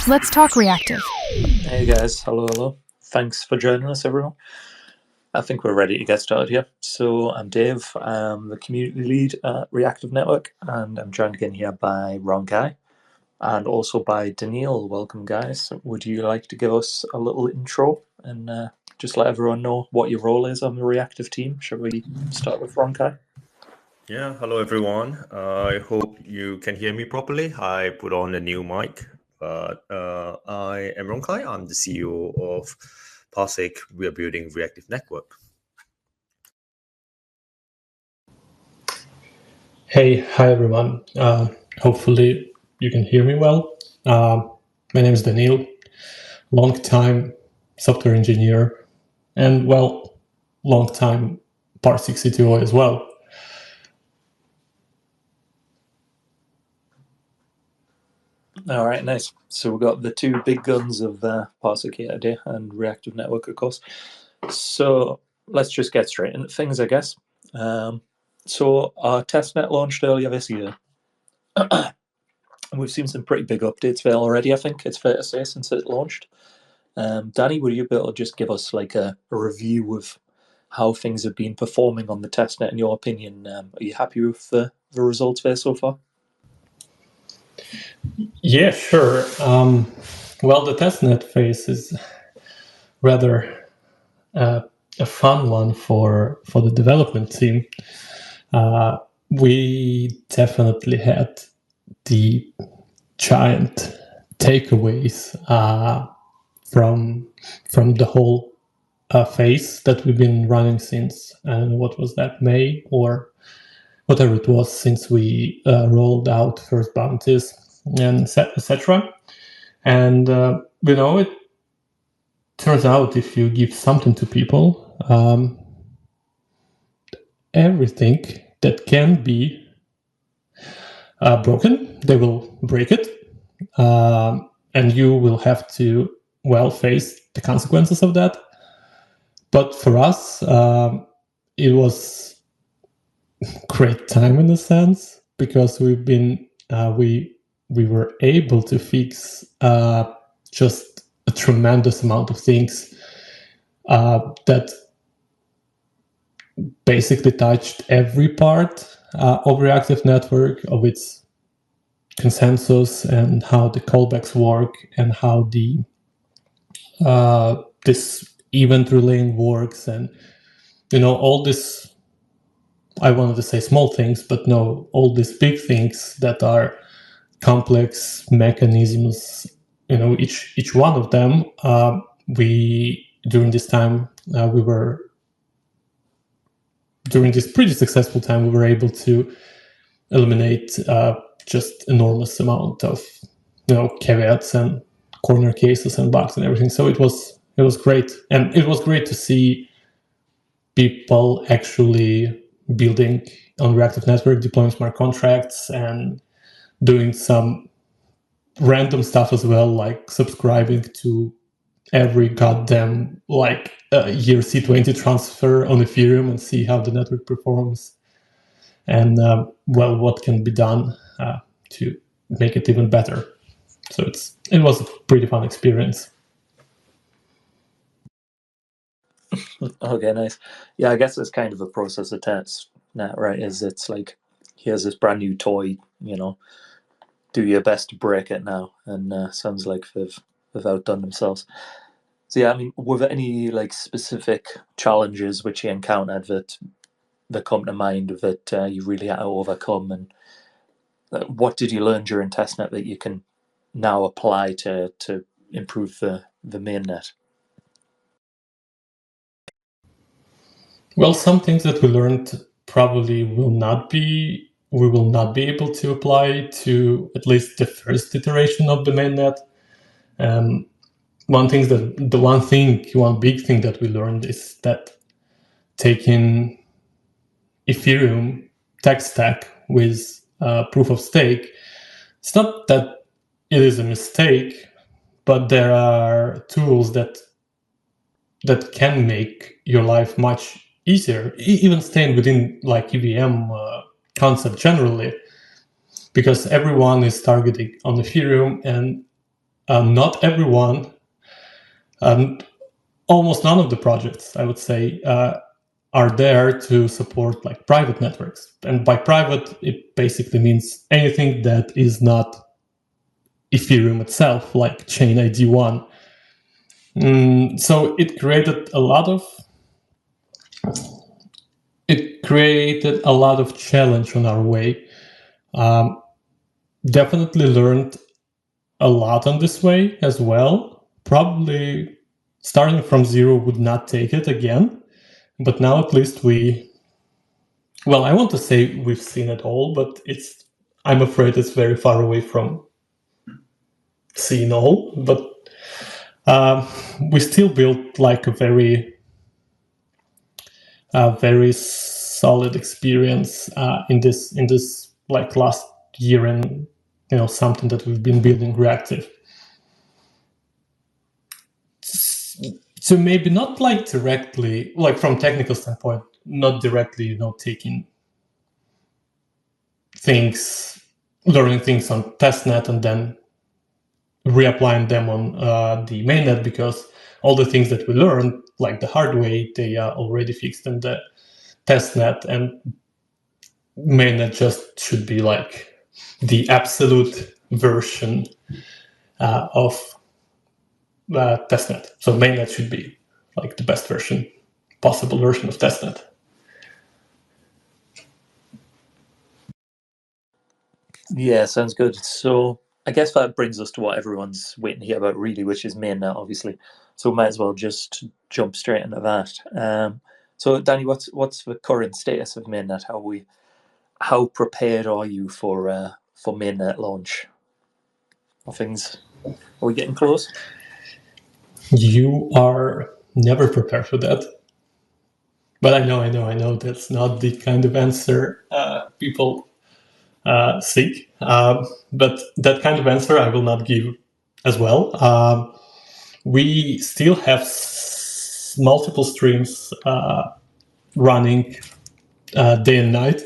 Let's talk reactive. Hey guys, hello. Thanks for joining us, everyone. I think we're ready to get started here. So I'm Dave, I'm the community lead at Reactive Network, and I'm joined again here by Rong and also by Daniil. Welcome, guys. Would you like to give us a little intro and just let everyone know what your role is on the Reactive team? Shall we start with Rong? Yeah, hello everyone. I hope you can hear me properly. I put on a new mic, but I am Rong. I'm the CEO of PARSIQ. We are building Reactive Network. Hi everyone. Hopefully you can hear me well. My name is Daniil, long-time software engineer, and long-time PARSIQ CTO as well. All right, nice. So we've got the two big guns of PARSIQ here today, and Reactive Network, of course. So let's just get straight into things, I guess. So our testnet launched earlier this year. And we've seen some pretty big updates there already, I think it's fair to say, since it launched. Danny, would you be able to just give us like a review of how things have been performing on the testnet in your opinion? Are you happy with the results there so far? Yeah, sure. Well, the testnet phase is rather a fun one for the development team. We definitely had the giant takeaways from the whole phase that we've been running since, and what was that, May or whatever it was, since we rolled out first bounties and etc. And it turns out if you give something to people, everything that can be broken, they will break it, and you will have to face the consequences of that. But for us, it was great time in a sense, because we've been we were able to fix just a tremendous amount of things that basically touched every part of Reactive Network, of its consensus, and how the callbacks work, and how the this event relaying works, and all this. I wanted to say small things, but no, all these big things that are complex mechanisms. Each one of them. During this time, during this pretty successful time, we were able to eliminate just enormous amount of caveats and corner cases and bugs and everything. So it was great, and it was great to see people actually building on Reactive Network, deploying smart contracts, and doing some random stuff as well, like subscribing to every goddamn year C20 transfer on Ethereum and see how the network performs, and what can be done to make it even better. So it was a pretty fun experience. Okay, nice. Yeah, I guess it's kind of a process of testnet, right? It's like, here's this brand new toy, do your best to break it now, and sounds like they've outdone themselves. So yeah, I mean, were there any like specific challenges which you encountered that come to mind that you really had to overcome, and what did you learn during testnet that you can now apply to improve the mainnet? Well, some things that we learned probably we will not be able to apply to at least the first iteration of the mainnet. One big thing that we learned is that taking Ethereum tech stack with proof of stake, it's not that it is a mistake, but there are tools that can make your life much easier, even staying within like EVM concept generally, because everyone is targeting on Ethereum, and not everyone, almost none of the projects, I would say, are there to support like private networks. And by private, it basically means anything that is not Ethereum itself, like chain ID 1. So it created a lot of challenge on our way. Definitely learned a lot on this way as well. Probably starting from zero would not take it again, but now at least I want to say we've seen it all, but I'm afraid it's very far away from seeing all. But we still built like a very solid experience in this like last year, and something that we've been building reactive. So maybe not like directly, like from technical standpoint, not directly, taking things, learning things on testnet and then reapplying them on the mainnet, because all the things that we learned, like the hard way, they are already fixed in the testnet, and mainnet just should be like the absolute version of testnet. So mainnet should be like the best possible version of testnet. Yeah, sounds good. So I guess that brings us to what everyone's waiting to hear about, really, which is mainnet, obviously. So we might as well just jump straight into that. So Danny, what's the current status of mainnet? How prepared are you for mainnet launch? Are we getting close? You are never prepared for that. But I know that's not the kind of answer people seek. But that kind of answer I will not give as well. We still have multiple streams running day and night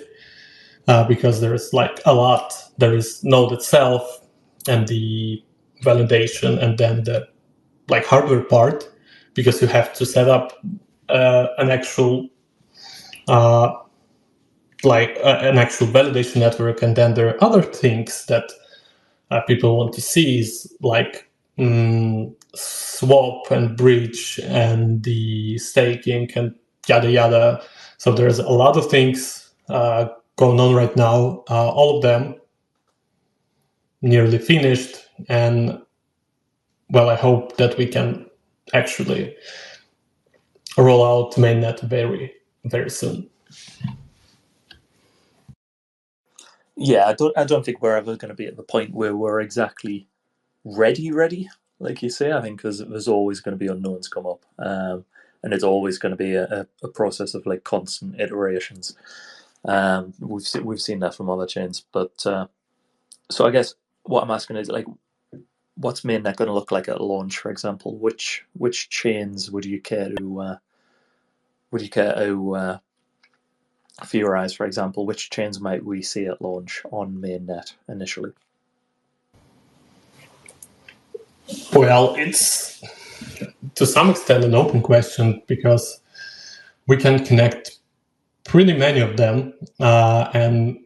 because there's like a lot. There is Node itself and the validation, and then the like hardware part, because you have to set up an actual an actual validation network, and then there are other things that people want to see, is like swap and bridge and the staking and yada yada. So there's a lot of things going on right now. All of them nearly finished, and I hope that we can actually roll out mainnet very, very soon. Yeah, I don't think we're ever going to be at the point where we're exactly ready, like you say. I think because there's always going to be unknowns come up, and it's always going to be a process of like constant iterations. We've seen that from other chains, but so I guess what I'm asking is like, what's mainnet going to look like at launch, for example? Which chains would you care to theorize, for example? Which chains might we see at launch on mainnet initially? Well, it's to some extent an open question, because we can connect pretty many of them, and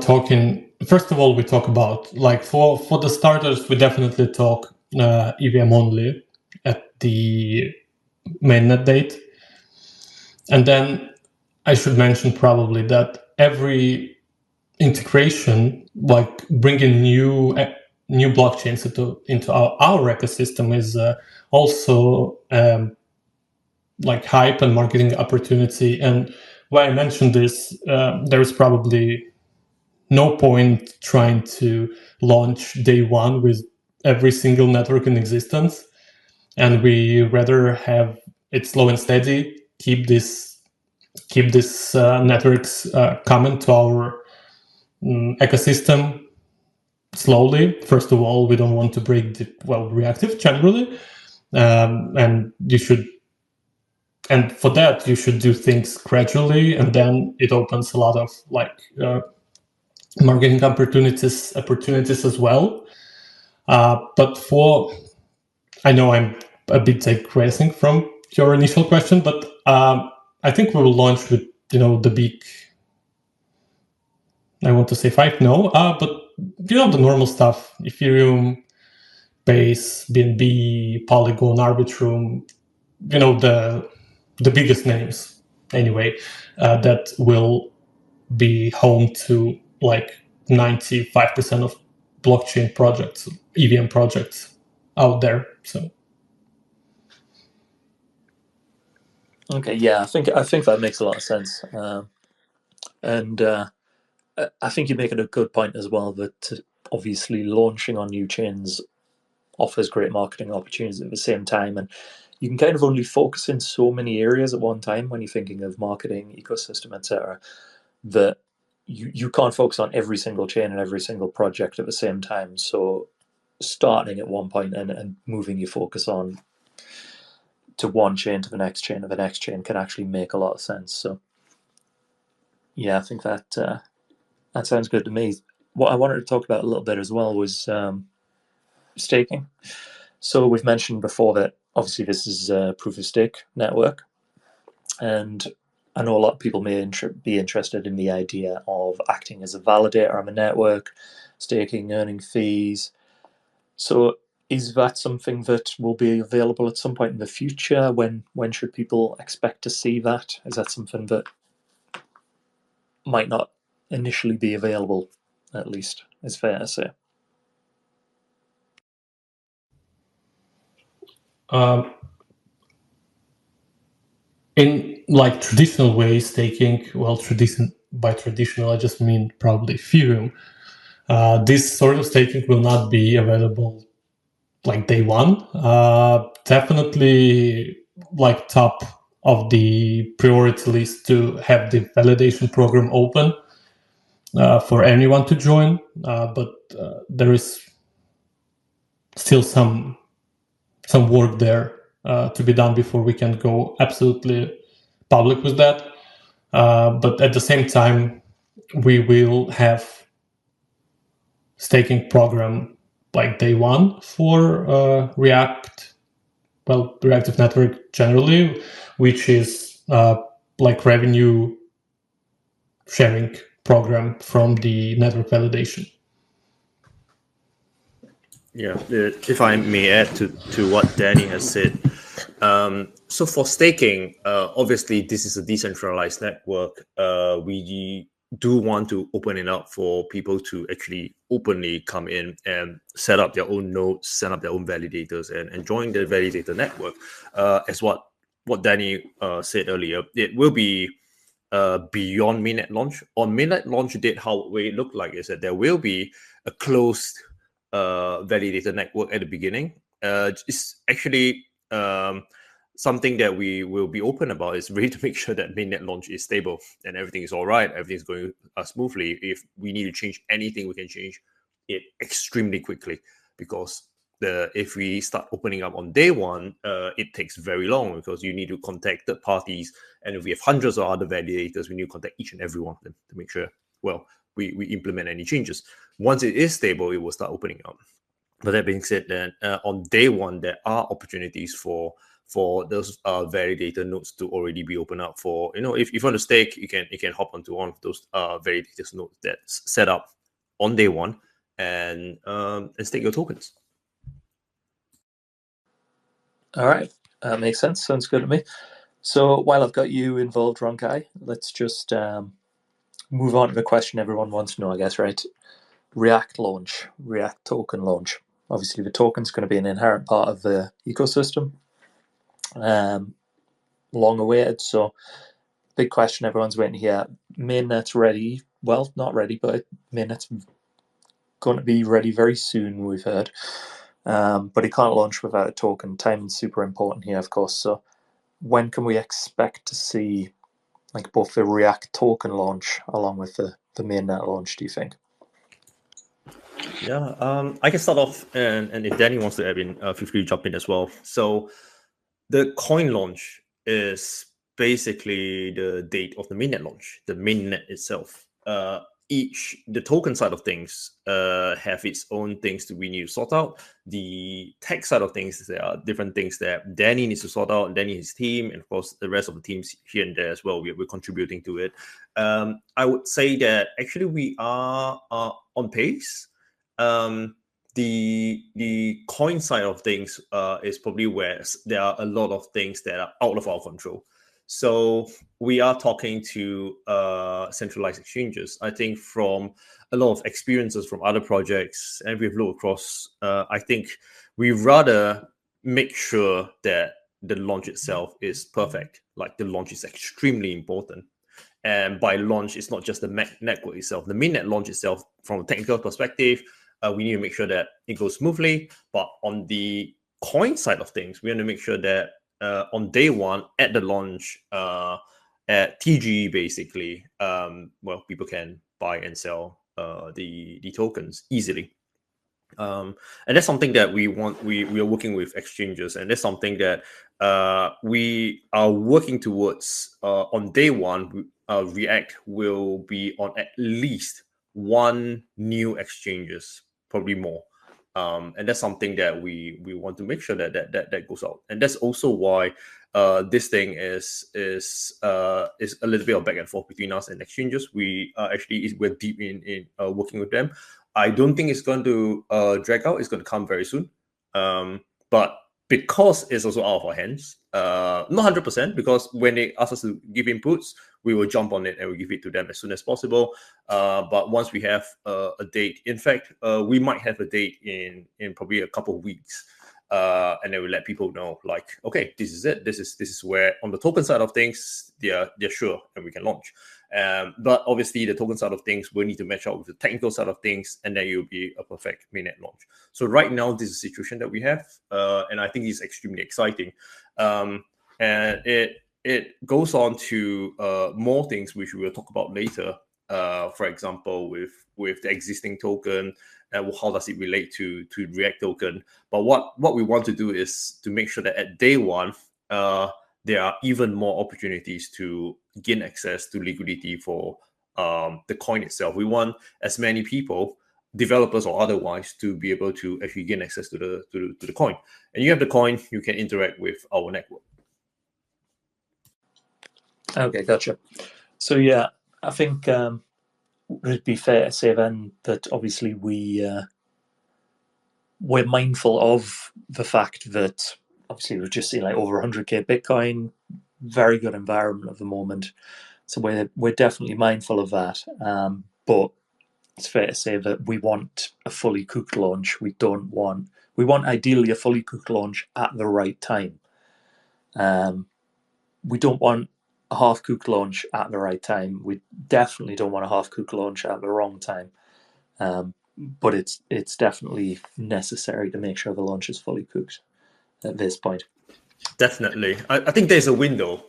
talking. First of all, we talk about like for the starters, we definitely talk EVM only at the mainnet date, and then I should mention probably that every integration, like bringing new blockchains into our ecosystem, is also like hype and marketing opportunity. And why I mentioned this, there is probably no point trying to launch day one with every single network in existence, and we rather have it slow and steady. Keep this networks coming to our ecosystem slowly. First of all, we don't want to break the reactive generally, and for that you should do things gradually, and then it opens a lot of like marketing opportunities as well. But I know I'm a bit digressing from your initial question, but I think we will launch with the big. I want to say 5, no, but the normal stuff: Ethereum, Base, BNB, Polygon, Arbitrum. The biggest names anyway that will be home to like 95% of blockchain projects, EVM projects out there. So okay, yeah, I think that makes a lot of sense, and I think you're making a good point as well that obviously launching on new chains offers great marketing opportunities at the same time, and you can kind of only focus in so many areas at one time when you're thinking of marketing, ecosystem, etc. That you can't focus on every single chain and every single project at the same time. So starting at one point and moving your focus on to one chain to the next chain to the next chain can actually make a lot of sense. So yeah, I think that that sounds good to me. What I wanted to talk about a little bit as well was staking. So we've mentioned before that obviously this is a proof of stake network, and I know a lot of people may be interested in the idea of acting as a validator on the network, staking, earning fees. So is that something that will be available at some point in the future? When should people expect to see that? Is that something that might not initially be available, at least, is fair to say? in like traditional ways, staking, well, by traditional I just mean probably Ethereum. This sort of staking will not be available like day one. Definitely like top of the priority list to have the validation program open for anyone to join. But there is still some work there to be done before we can go absolutely public with that. But at the same time, we will have staking program like day one for Reactive Network generally, which is like revenue sharing program from the network validation. Yeah, if I may add to what Danny has said. So for staking, obviously this is a decentralized network. We do want to open it up for people to actually openly come in and set up their own nodes, set up their own validators, and join the validator network. As what Danny said earlier, it will be beyond mainnet launch. On mainnet launch date, how it look like is that there will be a closed validator network at the beginning. It's actually something that we will be open about. Is really to make sure that mainnet launch is stable and everything is all right, everything's going smoothly. If we need to change anything, we can change it extremely quickly, because if we start opening up on day one, it takes very long, because you need to contact third parties, and if we have hundreds of other validators, we need to contact each and every one of them to make sure, well, we implement any changes. Once it is stable, it will start opening up. But that being said, then on day one, there are opportunities for those validator nodes to already be open up for, if you want to stake, you can hop onto one of those validator nodes that's set up on day one and stake your tokens. All right, makes sense. Sounds good to me. So while I've got you involved, Rong, let's just move on to the question everyone wants to know, I guess, right? React token launch. Obviously, the token's going to be an inherent part of the ecosystem. Long awaited. So, big question everyone's waiting to hear. Mainnet's ready. Well, not ready, but Mainnet's going to be ready very soon, we've heard. But it can't launch without a token. Timing's super important here, of course. So, when can we expect to see like both the React token launch along with the mainnet launch, do you think? Yeah, I can start off, and if Danny wants to add in, feel free to jump in as well. So the coin launch is basically the date of the mainnet launch, the mainnet itself. the token side of things have its own things that we need to sort out. The tech side of things, there are different things that Danny needs to sort out, and Danny, his team, and of course the rest of the teams here and there as well. We're contributing to it. I would say that actually we are on pace. The coin side of things is probably where there are a lot of things that are out of our control. So we are talking to centralized exchanges. I think from a lot of experiences from other projects, and we've looked across, I think we rather make sure that the launch itself is perfect. Like the launch is extremely important. And by launch, it's not just the network itself. The mainnet launch itself, from a technical perspective, we need to make sure that it goes smoothly. But on the coin side of things, we want to make sure that on day one at the launch at TG, basically, well, people can buy and sell the tokens easily. And that's something that we want. We are working with exchanges, and that's something that we are working towards. On day one, React will be on at least one new exchanges, probably more. And that's something that we want to make sure that goes out. And that's also why this thing is a little bit of back and forth between us and exchanges. We're deep in working with them. I don't think it's going to drag out. It's going to come very soon. But because it's also out of our hands, not 100%, because when they ask us to give inputs, we will jump on it and we give it to them as soon as possible. But once we have a date, in fact, we might have a date in probably a couple of weeks. And then we let people know, like, okay, this is it. This is where on the token side of things, they're sure and we can launch. But obviously, the token side of things will need to match up with the technical side of things, and then you'll be a perfect mainnet launch. So right now, this is a situation that we have, and I think it's extremely exciting. And it goes on to more things which we will talk about later. For example, with the existing token, and how does it relate to React token? But what we want to do is to make sure that at day one, there are even more opportunities to gain access to liquidity for the coin itself. We want as many people, developers or otherwise, to be able to actually gain access to the coin. And you have the coin, you can interact with our network. Okay, gotcha. So yeah, I think would it be fair to say then that obviously we're mindful of the fact that obviously we've just seen like over 100k Bitcoin, very good environment at the moment. So we're definitely mindful of that. But it's fair to say that we want a fully cooked launch. We want ideally a fully cooked launch at the right time. We don't want a half-cooked launch at the right time. We definitely don't want a half-cooked launch at the wrong time. But it's definitely necessary to make sure the launch is fully cooked at this point. Definitely. I think there's a window.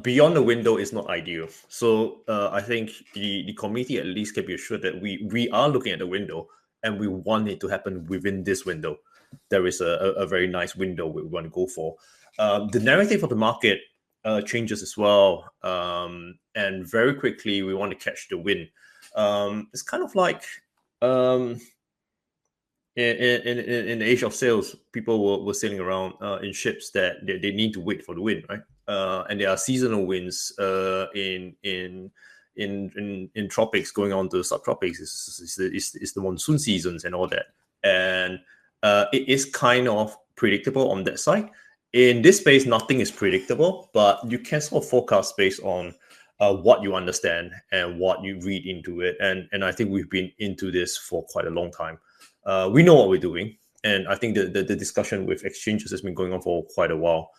Beyond the window is not ideal. So I think the committee at least can be assured that we are looking at the window and we want it to happen within this window. There is a very nice window we want to go for. The narrative of the market changes as well. And very quickly, we want to catch the wind. It's kind of like in the age of sails, people were sailing around in ships that they need to wait for the wind, right? And there are seasonal winds in tropics going on to subtropics. It's the monsoon seasons and all that, and it is kind of predictable on that side. In this space, nothing is predictable, but you can sort of forecast based on what you understand and what you read into it. And I think we've been into this for quite a long time. We know what we're doing, and I think the discussion with exchanges has been going on for quite a while.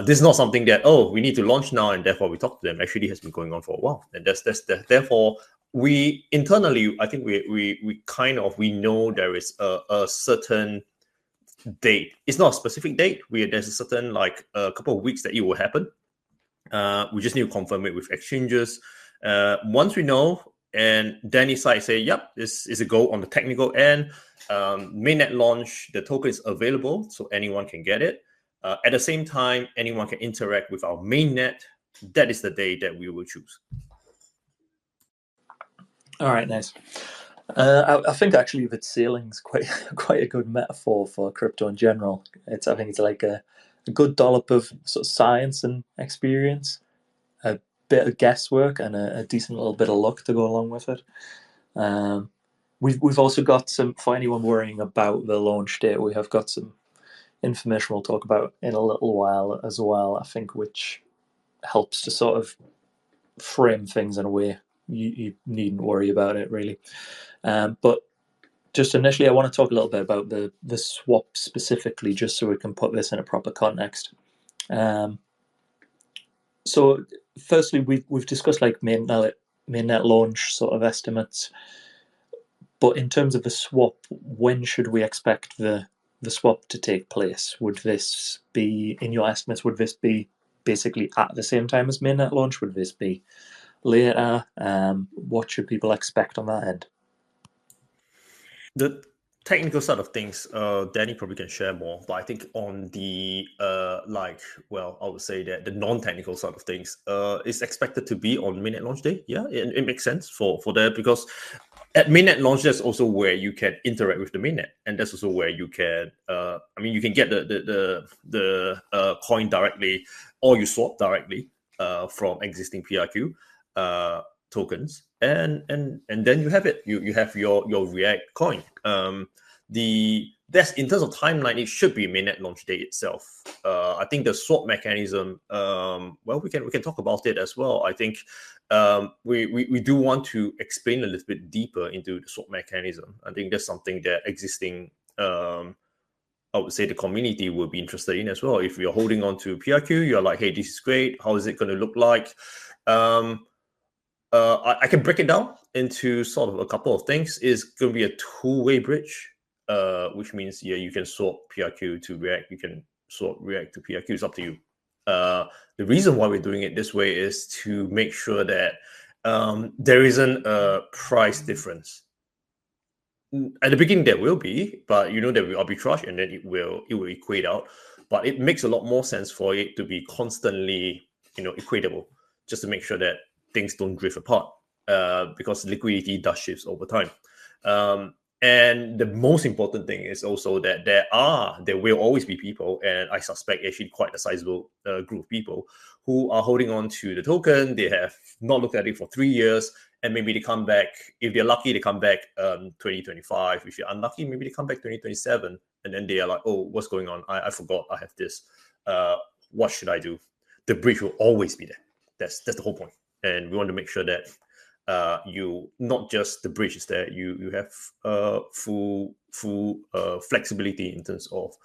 This is not something that we need to launch now and therefore we talk to them. Actually, has been going on for a while, and therefore we internally, I think we know there is a certain date. It's not a specific date. There's a certain like a couple of weeks that it will happen. We just need to confirm it with exchanges. Once we know, and Danny's side say, yep, this is a go on the technical end. Mainnet launch, the token is available, so anyone can get it. At the same time, anyone can interact with our mainnet. That is the day that we will choose. All right, nice. I think actually that sailing's quite a good metaphor for crypto in general. I think it's like a good dollop of sort of science and experience, a bit of guesswork, and a decent little bit of luck to go along with it. We've also got some, for anyone worrying about the launch date, we have got some information we'll talk about in a little while as well, I think, which helps to sort of frame things in a way you needn't worry about it really. But just initially, I want to talk a little bit about the swap specifically, just so we can put this in a proper context. So firstly, we've discussed like mainnet launch sort of estimates, but in terms of the swap, when should we expect the swap to take place? Would this be, in your estimates, would this be basically at the same time as mainnet launch? Would this be later? What should people expect on that end? The technical side of things, Danny probably can share more. But I think on the I would say that the non-technical side of things is expected to be on mainnet launch day. Yeah, it makes sense for that, because at mainnet launch, that's also where you can interact with the mainnet, and that's also where you can, you can get the coin directly, or you swap directly from existing PRQ tokens, and then you have it. You have your React coin. That's in terms of timeline, it should be mainnet launch day itself. I think the swap mechanism, we can talk about it as well. I think we do want to explain a little bit deeper into the swap mechanism. I think that's something that existing, I would say, the community will be interested in as well. If you're holding on to PRQ, you're like, hey, this is great. How is it going to look like? I can break it down into sort of a couple of things. It's going to be a two-way bridge, which means you can swap PRQ to React. You can swap React to PRQ. It's up to you. The reason why we're doing it this way is to make sure that there isn't a price difference. At the beginning, there will be, but there will arbitrage, and then it will equate out. But it makes a lot more sense for it to be constantly, equatable, just to make sure that things don't drift apart, because liquidity does shifts over time. And the most important thing is also that there will always be people, and I suspect actually quite a sizable group of people who are holding on to the token. They have not looked at it for 3 years, and maybe they come back. If they're lucky, they come back 2025. If you're unlucky, maybe they come back 2027, and then they are like, oh, what's going on? I forgot I have this. What should I do? The bridge will always be there. That's the whole point. And we want to make sure that you, not just the bridge is there, you have full flexibility in terms of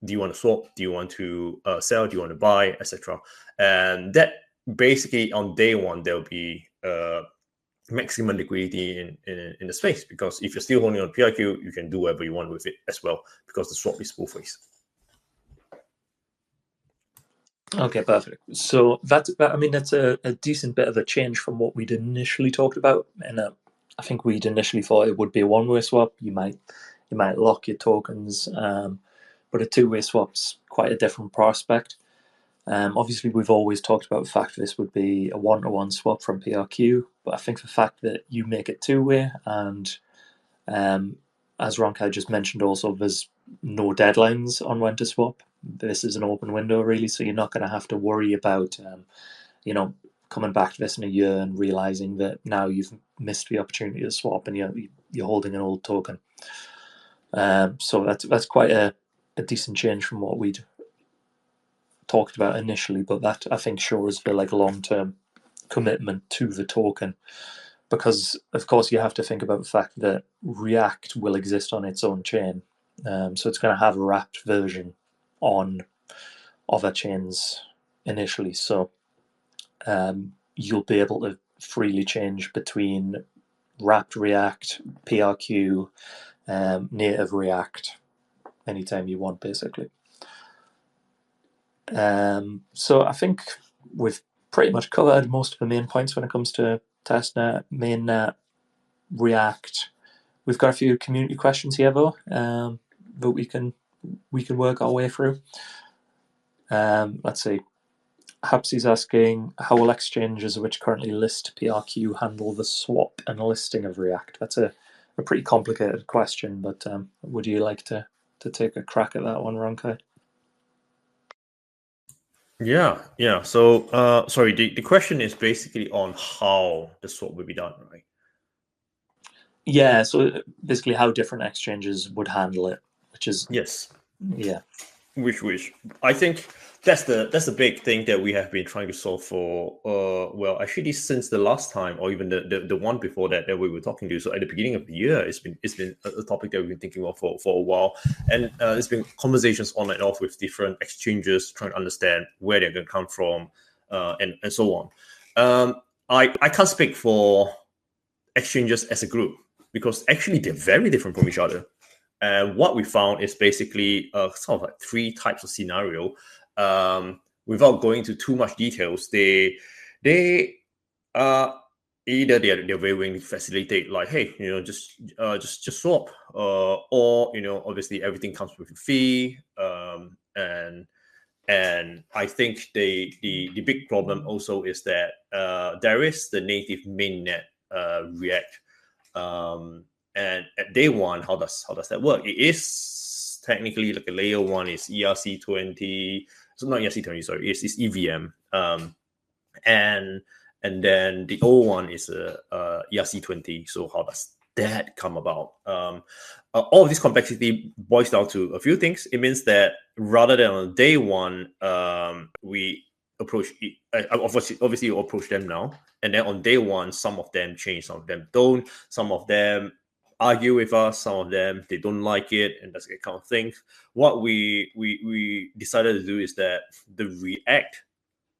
do you want to swap, do you want to sell, do you want to buy, etc. And that basically on day one there'll be maximum liquidity in the space, because if you're still holding on PRQ, you can do whatever you want with it as well, because the swap is both ways. Okay, perfect. So that's a decent bit of a change from what we'd initially talked about. And I think we'd initially thought it would be a one-way swap. You might lock your tokens, but a two-way swap's quite a different prospect. Obviously, we've always talked about the fact that this would be a one-to-one swap from PRQ, but I think the fact that you make it two-way, and as Ronkai just mentioned, also there's no deadlines on when to swap. This is an open window, really, so you're not going to have to worry about, coming back to this in a year and realizing that now you've missed the opportunity to swap and you're holding an old token. So that's quite a decent change from what we'd talked about initially, but that I think shows the long-term commitment to the token, because of course you have to think about the fact that React will exist on its own chain, so it's going to have a wrapped version on other chains initially, so you'll be able to freely change between wrapped React, PRQ, native React anytime you want, basically. So I think we've pretty much covered most of the main points when it comes to testnet, mainnet, React. We've got a few community questions here though, that we can work our way through. Let's see. Hapsi's asking, how will exchanges which currently list PRQ handle the swap and listing of React? That's a pretty complicated question, but would you like to take a crack at that one, Ronkai? Yeah. So, sorry, the question is basically on how the swap will be done, right? Yeah, so basically how different exchanges would handle it, which is Yes. Yeah. Which I think that's the big thing that we have been trying to solve for. Well, actually, since the last time, or even the one before that we were talking to. So at the beginning of the year, it's been a topic that we've been thinking of for a while, and there's been conversations on and off with different exchanges trying to understand where they're going to come from, and so on. I can't speak for exchanges as a group because actually they're very different from each other. And what we found is basically sort of like three types of scenario. Without going into too much details, they either they're very willing to facilitate, like, hey, just swap, or obviously everything comes with a fee, and I think the big problem also is that there is the native mainnet React. And at day one, how does that work? It is technically like a layer one is ERC20. So not ERC20, sorry, it's EVM. And then the old one is ERC20. So how does that come about? All of this complexity boils down to a few things. It means that rather than on day one, we approach obviously you approach them now, and then on day one, some of them change, some of them don't, some of them argue with us, some of them they don't like it, and that's that kind of thing. What we decided to do is that the React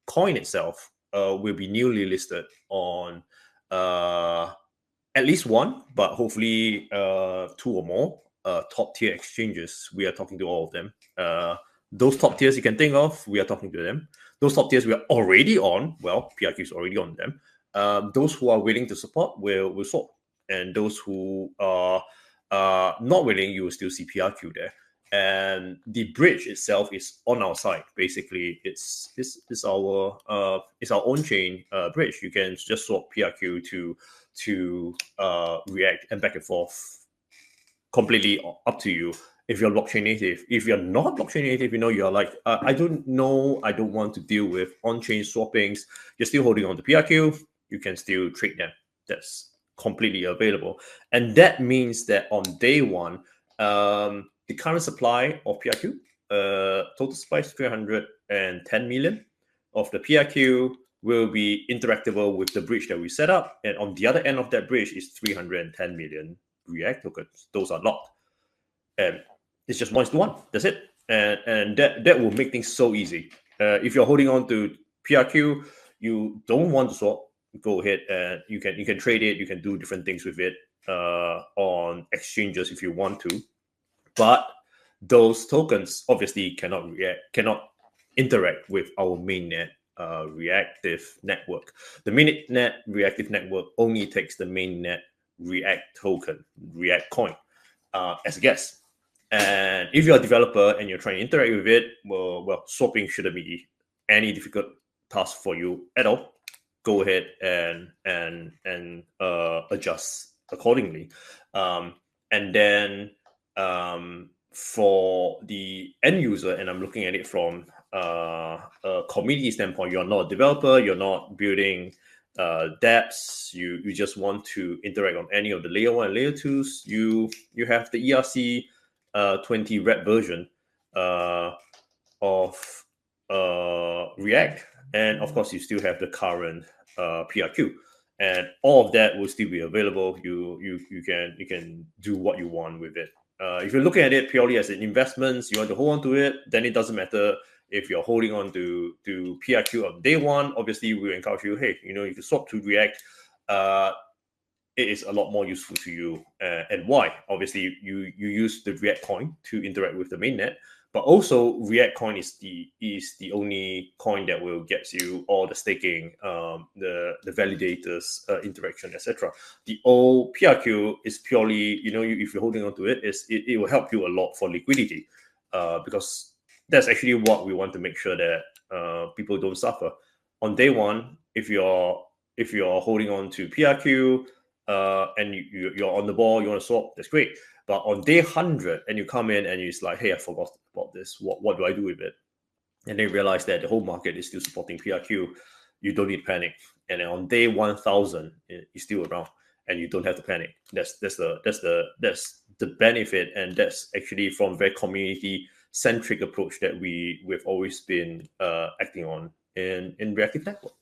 coin itself will be newly listed on at least one, but hopefully two or more top tier exchanges. We are talking to all of them. Those top tiers you can think of, we are talking to them. Those top tiers we are already on, well, PRQ is already on them. Those who are willing to support will swap. And those who are not willing, you will still see PRQ there. And the bridge itself is on our side. Basically, it's our own chain bridge. You can just swap PRQ to React and back and forth, completely up to you. If you're blockchain native, if you're not blockchain native, you're like, I don't know, I don't want to deal with on-chain swappings. You're still holding on to PRQ. You can still trade them. That's completely available, and that means that on day one, the current supply of PRQ, total supply is 310 million of the PRQ will be interactable with the bridge that we set up, and on the other end of that bridge is 310 million React tokens. Those are locked, and it's just 1:1. That's it, and that will make things so easy. If you're holding on to PRQ, you don't want to swap, go ahead and you can trade it. You can do different things with it on exchanges if you want to, but those tokens obviously cannot interact with our mainnet reactive network. The mainnet reactive network only takes the mainnet React token, React coin, as a guest. And if you're a developer and you're trying to interact with it, well, swapping shouldn't be any difficult task for you at all. Go ahead and adjust accordingly. And then for the end user, and I'm looking at it from a community standpoint, you're not a developer, you're not building dApps, you just want to interact on any of the layer 1 and layer 2s, you have the ERC20 red version of React, and of course you still have the current PRQ, and all of that will still be available. You can do what you want with it. If you're looking at it purely as an investment, you want to hold on to it, then it doesn't matter if you're holding on to PRQ on day one. Obviously, we encourage you, hey, you can swap to React. It is a lot more useful to you. And why? Obviously, you use the React coin to interact with the mainnet, but also React coin is the only coin that will get you all the staking, the validators, interaction, etc. The old PRQ is purely, if you're holding on to it, it will help you a lot for liquidity, because that's actually what we want to make sure that people don't suffer. On day one, if you're holding on to PRQ and you're on the ball, you want to swap, that's great. But on day 100, and you come in and it's like, hey, I forgot about this. What do I do with it? And then realize that the whole market is still supporting PRQ. You don't need to panic. And then on day 1000, it's still around, and you don't have to panic. That's the benefit, and that's actually from very community-centric approach that we've always been acting on in Reactive Network.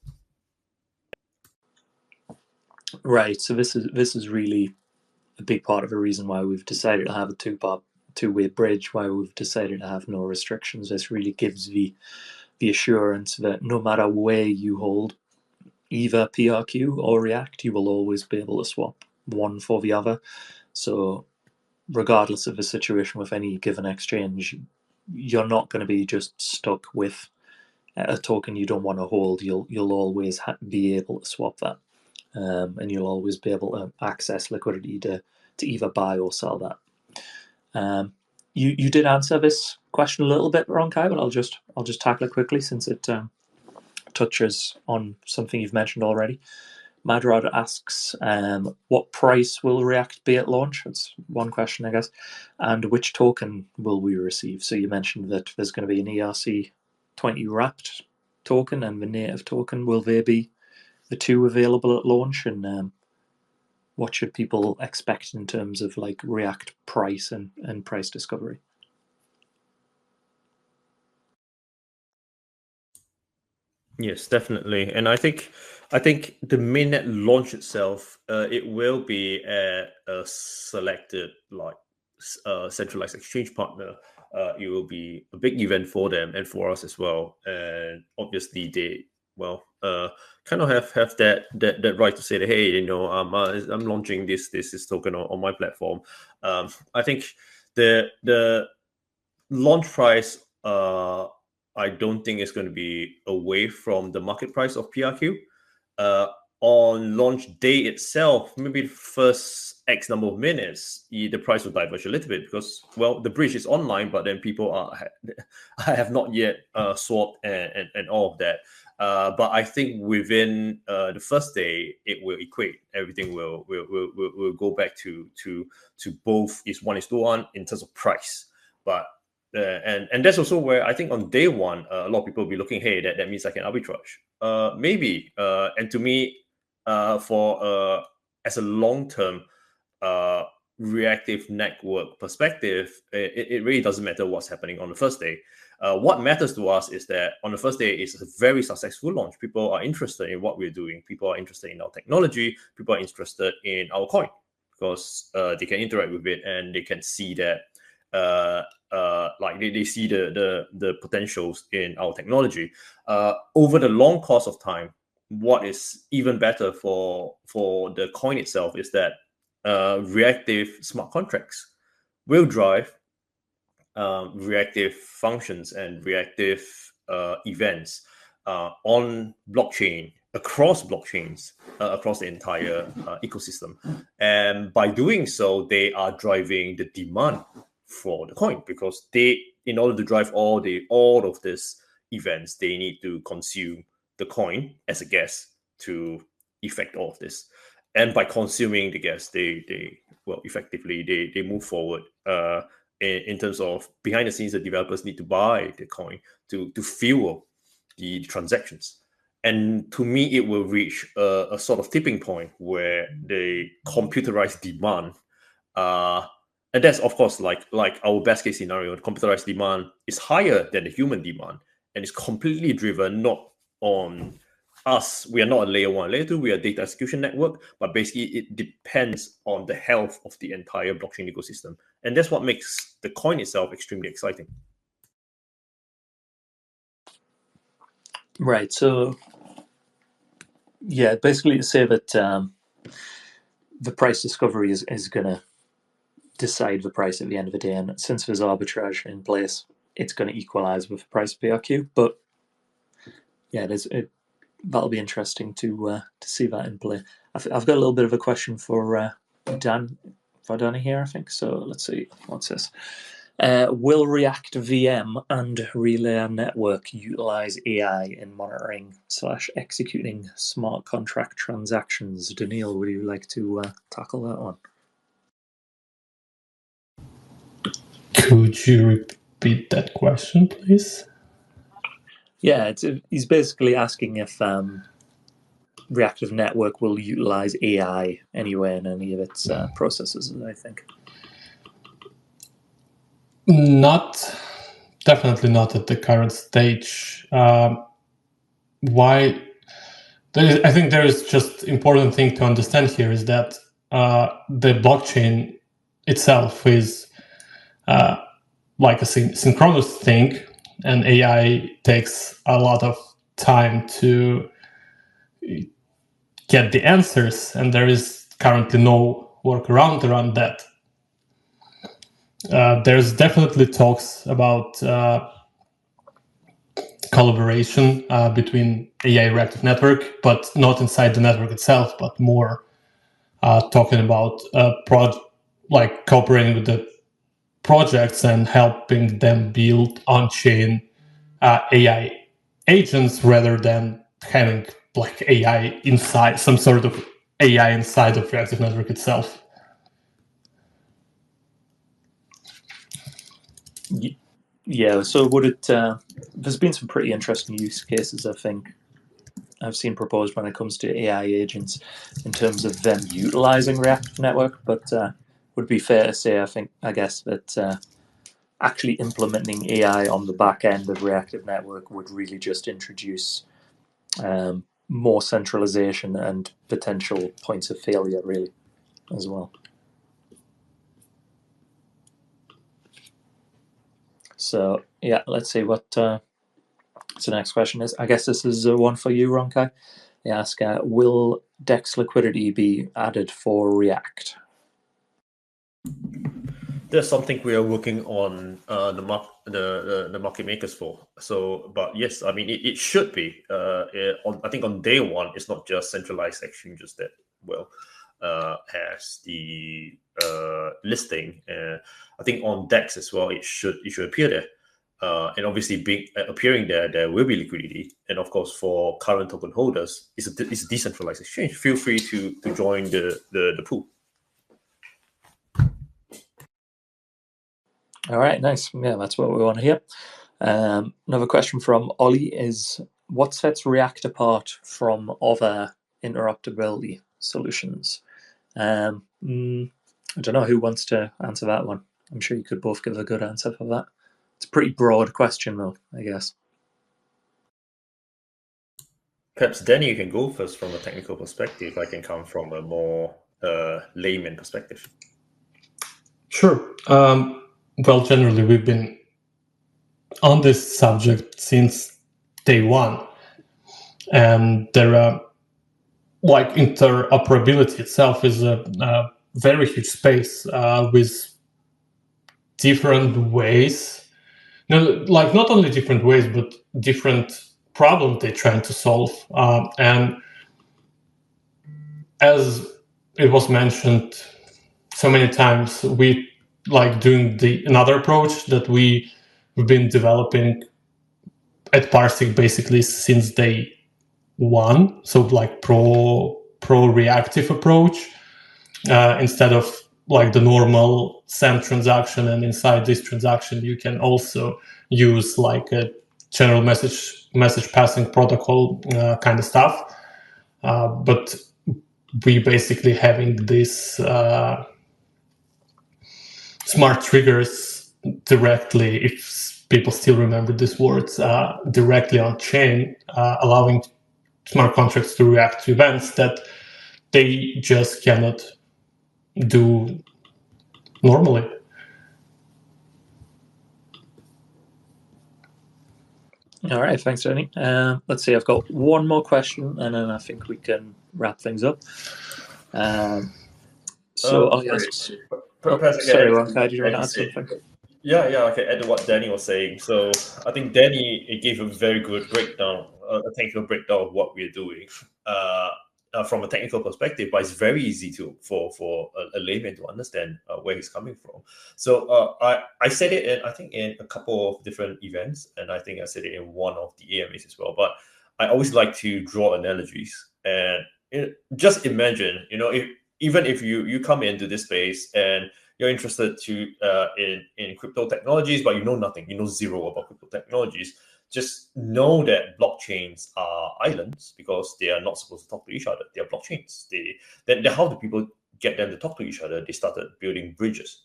Right. So this is really a big part of the reason why we've decided to have a two-way bridge, why we've decided to have no restrictions. This really gives the assurance that no matter where you hold either PRQ or React, you will always be able to swap one for the other. So regardless of the situation with any given exchange, you're not going to be just stuck with a token you don't want to hold. You'll always be able to swap that, and you'll always be able to access liquidity to either buy or sell that. You did answer this question a little bit, Rong Kai, but I'll just tackle it quickly since it touches on something you've mentioned already. Madrad asks, what price will React be at launch? That's one question, I guess. And which token will we receive? So you mentioned that there's going to be an ERC20 wrapped token and the native token. Will there be the two available at launch? And what should people expect in terms of like React price and price discovery? Yes, definitely. And I think the mainnet launch itself, it will be a selected centralized exchange partner. It will be a big event for them and for us as well. And obviously they kind of have that right to say that, hey, I'm launching this token on my platform. I think the launch price, I don't think it's going to be away from the market price of PRQ. On launch day itself, maybe the first X number of minutes, the price will diverge a little bit because, well, the bridge is online, but then people have not yet swapped and all of that. But I think within the first day, it will equate. Everything will go back to both is 1:1 in terms of price. But and that's also where I think on day one, a lot of people will be looking, hey, that means I can arbitrage. Maybe. And to me, for as a long-term reactive network perspective, it really doesn't matter what's happening on the first day. What matters to us is that on the first day, it's a very successful launch. People are interested in what we're doing. People are interested in our technology. People are interested in our coin because they can interact with it and they can see that like they see the potentials in our technology. Over the long course of time, what is even better for the coin itself is that reactive smart contracts will drive reactive functions and reactive events on blockchain, across blockchains, across the entire ecosystem. And by doing so, they are driving the demand for the coin because in order to drive all of these events, they need to consume the coin as a gas to effect all of this. And by consuming the gas, they effectively move forward. In terms of behind the scenes, the developers need to buy the coin to fuel the transactions. And to me, it will reach a sort of tipping point where the computerized demand, and that's of course like our best case scenario, the computerized demand is higher than the human demand, and it's completely driven not on us. We are not a layer 1, layer 2. We are a data execution network, but basically it depends on the health of the entire blockchain ecosystem, and that's what makes the coin itself extremely exciting. Right. So, yeah, basically to say that the price discovery is going to decide the price at the end of the day, and since there's arbitrage in place, it's going to equalize with the price of PRQ. But yeah, that'll be interesting to see that in play. I've got a little bit of a question for Danny here, I think. So let's see, what's this? Will React VM and Relay Network utilize AI in monitoring / executing smart contract transactions? Daniil, would you like to tackle that one? Could you repeat that question, please? Yeah, he's basically asking if Reactive Network will utilize AI anywhere in any of its processes, I think. Definitely not at the current stage. Why? I think there is just important thing to understand here is that the blockchain itself is like a synchronous thing, and AI takes a lot of time to get the answers, and there is currently no workaround around that. There's definitely talks about collaboration between AI reactive network, but not inside the network itself, but more talking about like cooperating with the projects and helping them build on-chain AI agents rather than having like AI inside some sort of AI inside of reactive network itself. Yeah, so would it? There's been some pretty interesting use cases, I think, I've seen proposed when it comes to AI agents in terms of them utilizing Reactive Network, but would be fair to say, I guess that actually implementing AI on the back end of Reactive Network would really just introduce more centralization and potential points of failure, really, as well. So yeah, let's see what the next question is. I guess this is one for you, Ronkai. They ask, will DEX liquidity be added for React? There's something we are working on the market makers for. So, but yes, I mean it should be. I think on day one, it's not just centralized exchanges that has the listing. I think on DEX as well, it should appear there. And obviously, appearing there will be liquidity. And of course, for current token holders, it's a decentralized exchange. Feel free to join the pool. All right, nice. Yeah, that's what we want to hear. Another question from Ollie is, what sets React apart from other interoperability solutions? I don't know who wants to answer that one. I'm sure you could both give a good answer for that. It's a pretty broad question, though, I guess. Perhaps Danny, you can go first from a technical perspective. I can come from a more layman perspective. Sure. Well, generally, we've been on this subject since day one, and there are like interoperability itself is a very huge space with different ways. No, like not only different ways, but different problems they're trying to solve. And as it was mentioned so many times, we like doing another approach that we've been developing at PARSIQ basically since day one. So like pro reactive approach instead of like the normal send transaction, and inside this transaction you can also use like a general message passing protocol kind of stuff. But we basically having this smart triggers directly, if people still remember these words, directly on chain, allowing smart contracts to react to events that they just cannot do normally. All right, thanks, Tony. Let's see, I've got one more question, and then I think we can wrap things up. I'll ask. Sorry, Ronkai, did you want to add something? Yeah, I can add to what Danny was saying. So I think Danny gave a very good breakdown, a technical breakdown of what we're doing. from a technical perspective, but it's very easy for a layman to understand where he's coming from. So I said it I think in a couple of different events, and I think I said it in one of the AMAs as well. But I always like to draw analogies, and just imagine, even if you come into this space and you're interested in crypto technologies, but you know nothing, you know zero about crypto technologies. Just know that blockchains are islands because they are not supposed to talk to each other. They are blockchains. Then how do people get them to talk to each other? They started building bridges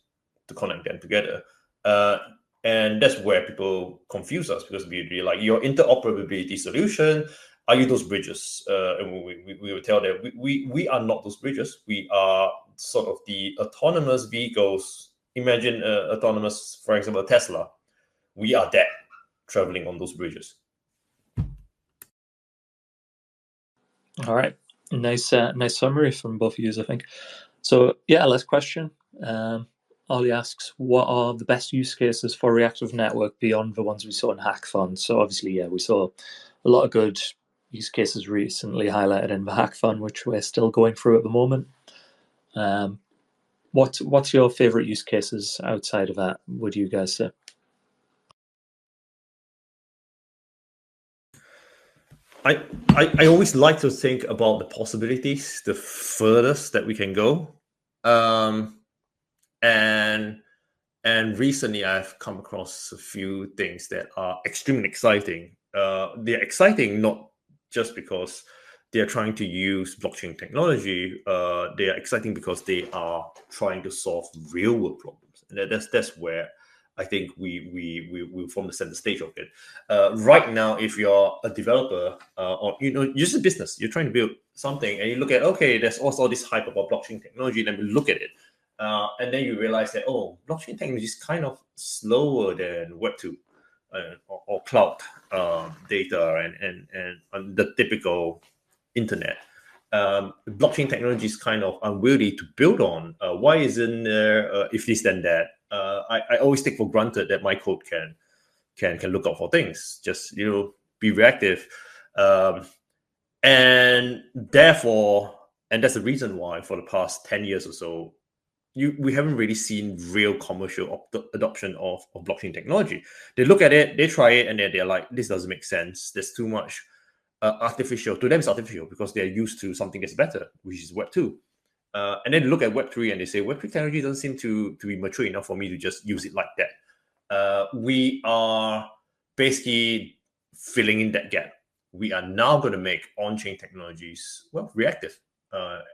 to connect them together. And that's where people confuse us, because we're like, your interoperability solution, are you those bridges? And we will tell them we are not those bridges. We are sort of the autonomous vehicles. Imagine autonomous, for example, Tesla. We are that, traveling on those bridges. All right, nice summary from both of you, I think. So yeah, last question. Ollie asks, what are the best use cases for Reactive Network beyond the ones we saw in Hackathon? So obviously, yeah, we saw a lot of good use cases recently highlighted in the Hackathon, which we're still going through at the moment. What's your favorite use cases outside of that, would you guys say? I always like to think about the possibilities, the furthest that we can go. And recently I've come across a few things that are extremely exciting. They're exciting not just because they are trying to use blockchain technology. They are exciting because they are trying to solve real world problems. And that's where I think we form the center stage of it. Right now, if you're a developer or you're just a business, you're trying to build something, and you look at, okay, there's also this hype about blockchain technology. Then we look at it, and then you realize that, blockchain technology is kind of slower than Web 2 or cloud data and the typical internet. Blockchain technology is kind of unwieldy to build on. Why isn't there if this then that? I always take for granted that my code can look out for things. Just be reactive, and therefore, and that's the reason why for the past 10 years or so, we haven't really seen real commercial adoption of blockchain technology. They look at it, they try it, and then they're like, this doesn't make sense. There's too much artificial. To them, it's artificial because they're used to something that's better, which is Web 2. And then look at Web 3 and they say, Web 3 technology doesn't seem to be mature enough for me to just use it like that. We are basically filling in that gap. We are now going to make on-chain technologies, reactive.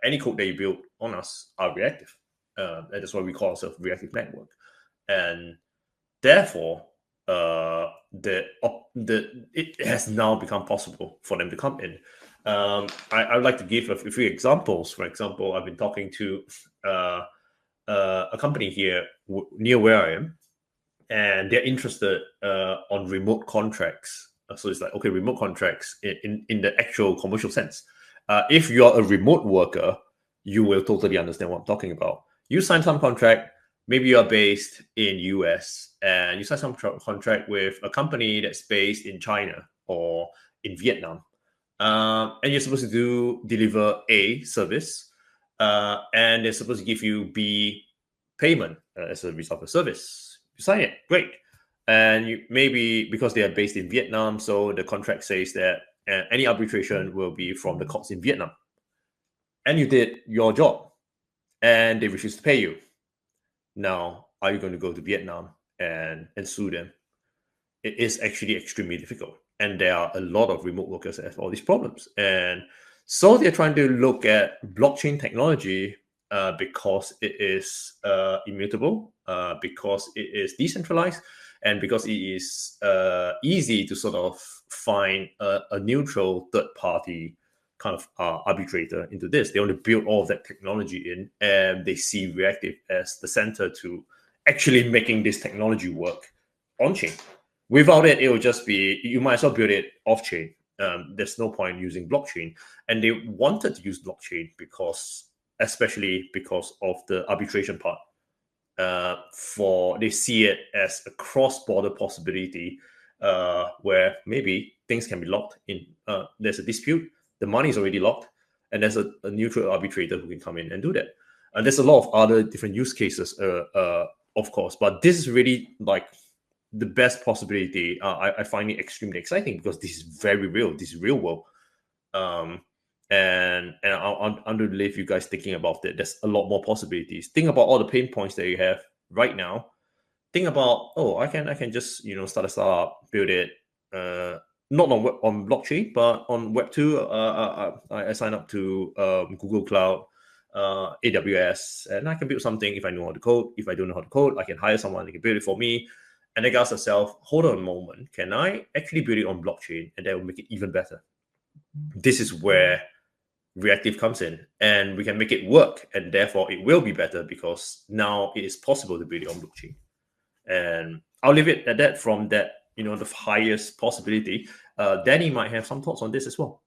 Any code that you build on us are reactive. And that's why we call ourselves Reactive Network. And therefore, it has now become possible for them to come in. I would like to give a few examples. For example, I've been talking to a company here near where I am, and they're interested on remote contracts. So it's like, okay, remote contracts in the actual commercial sense. If you're a remote worker, you will totally understand what I'm talking about. You sign some contract, maybe you're based in US, and you sign some contract with a company that's based in China or in Vietnam. And you're supposed to deliver A service, and they're supposed to give you B payment as a result of service. You sign it, great. And you, maybe because they are based in Vietnam, so the contract says that any arbitration will be from the courts in Vietnam. And you did your job, and they refuse to pay you. Now, are you going to go to Vietnam and sue them? It is actually extremely difficult. And there are a lot of remote workers that have all these problems. And so they're trying to look at blockchain technology because it is immutable, because it is decentralized, and because it is easy to sort of find a neutral third-party kind of arbitrator into this. They want to build all of that technology in, and they see Reactive as the center to actually making this technology work on-chain. Without it, it will just be, you might as well build it off-chain. There's no point using blockchain. And they wanted to use blockchain especially because of the arbitration part. They see it as a cross-border possibility where maybe things can be locked in. There's a dispute, the money is already locked, and there's a neutral arbitrator who can come in and do that. And there's a lot of other different use cases, of course, but this is really like the best possibility. I find it extremely exciting because this is very real. This is real world. And I'll leave you guys thinking about it. There's a lot more possibilities. Think about all the pain points that you have right now. Think about, I can just start a startup, build it, not on blockchain, but on Web 2. I sign up to Google Cloud, AWS, and I can build something if I know how to code. If I don't know how to code, I can hire someone that can build it for me. And then ask yourself, hold on a moment, can I actually build it on blockchain? And that will make it even better. This is where Reactive comes in, and we can make it work, and therefore it will be better because now it is possible to build it on blockchain. And I'll leave it at that from that, the highest possibility. Danny might have some thoughts on this as well.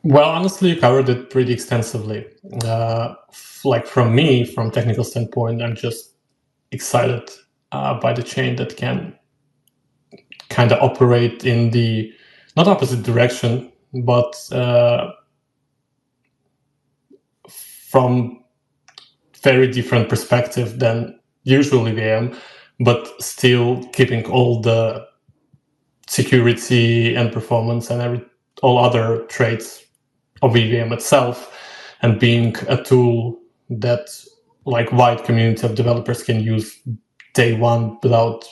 Well, honestly, you covered it pretty extensively. Like from technical standpoint, I'm just excited by the chain that can kind of operate in the not opposite direction, but from very different perspective than usual EVM, but still keeping all the security and performance and all other traits of EVM itself, and being a tool that like wide community of developers can use day one without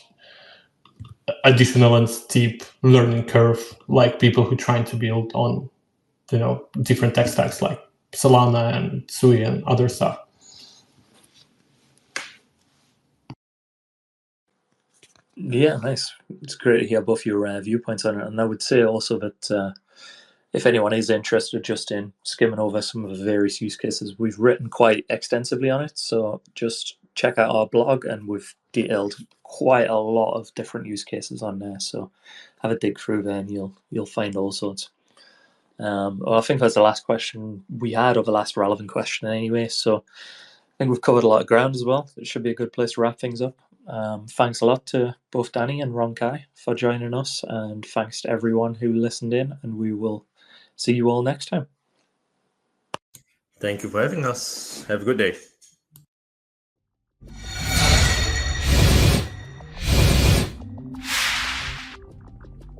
additional and steep learning curve, like people who trying to build on different tech stacks like Solana and Sui and other stuff. Yeah, nice. It's great to hear both your viewpoints on it. And I would say also that if anyone is interested just in skimming over some of the various use cases, we've written quite extensively on it. So just check out our blog, and we've detailed quite a lot of different use cases on there. So have a dig through there, and you'll find all sorts. Well, I think that's the last question we had, or the last relevant question anyway. So I think we've covered a lot of ground as well. It should be a good place to wrap things up. Thanks a lot to both Danny and Rong for joining us, and thanks to everyone who listened in, and we will see you all next time. Thank you for having us. Have a good day.